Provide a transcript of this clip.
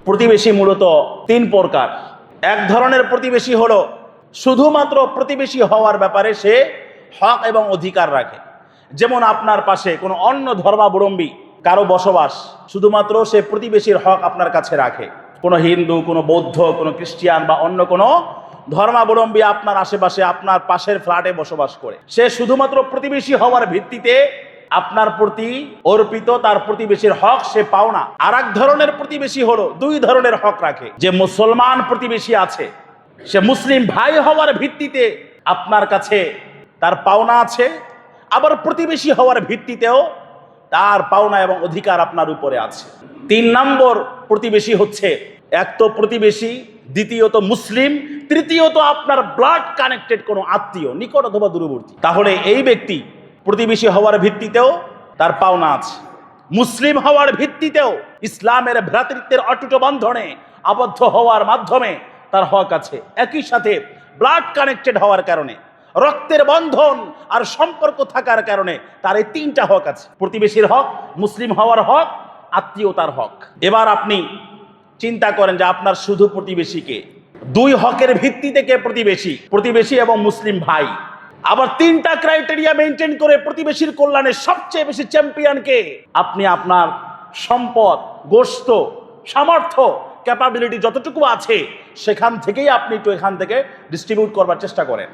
প্রতিবেশী মূলত তিন প্রকার। এক ধরনের প্রতিবেশী হলো শুধুমাত্র প্রতিবেশী হওয়ার ব্যাপারে সে হক এবং অধিকার রাখে। যেমন আপনার পাশে কোনো অন্য ধর্মাবলম্বী কারো বসবাস, শুধুমাত্র সে প্রতিবেশীর হক আপনার কাছে রাখে। কোনো হিন্দু, কোনো বৌদ্ধ, কোনো খ্রিস্টান বা অন্য কোনো ধর্মাবলম্বী আপনার আশেপাশে আপনার পাশের ফ্ল্যাটে বসবাস করে, সে শুধুমাত্র প্রতিবেশী হওয়ার ভিত্তিতে আপনার প্রতি অর্পিত তার প্রতিবেশীর হক সে পাওনা। আর এক ধরনের প্রতিবেশী হলো দুই ধরনের হক রাখে। যে মুসলমান প্রতিবেশী আছে, সে মুসলিম ভাই হওয়ার ভিত্তিতে আপনার কাছে তার পাওনা আছে, আবার প্রতিবেশী হওয়ার ভিত্তিতেও তার পাওনা এবং অধিকার আপনার উপরে আছে। তিন নম্বর প্রতিবেশী হচ্ছে এক তো প্রতিবেশী, দ্বিতীয়ত মুসলিম, তৃতীয়ত আপনার ব্লাড কানেক্টেড কোনো আত্মীয়, নিকট অথবা দূরবর্তী। তাহলে এই ব্যক্তি প্রতিবেশী হওয়ার ভিত্তিতেও তার পাওনা আছে, মুসলিম হওয়ার ভিত্তিতেও ইসলামের ভ্রাতৃত্বের অটুট বন্ধনে আবদ্ধ হওয়ার মাধ্যমে তার হক আছে। একই সাথে ব্লাড কানেক্টেড হওয়ার কারণে, রক্তের বন্ধন আর সম্পর্ক থাকার কারণে তার এই তিনটা হক আছে: প্রতিবেশীর হক, মুসলিম হওয়ার হক, আত্মীয়তার হক। এবার আপনি চিন্তা করেন যে আপনার শুধু প্রতিবেশীকে, দুই হকের ভিত্তিতে কে প্রতিবেশী, প্রতিবেশী এবং মুসলিম ভাই। আবার তিনটা ক্রাইটেরিয়া মেনটেন করে প্রতিবেশীর কল্যাণে সবচেয়ে বেশি চ্যাম্পিয়নকে আপনি আপনার সম্পদ, গোশত, সামর্থ্য, ক্যাপাবিলিটি যতটুকু আছে সেখান থেকেই আপনি একটু এখান থেকে ডিস্ট্রিবিউট করবার চেষ্টা করেন।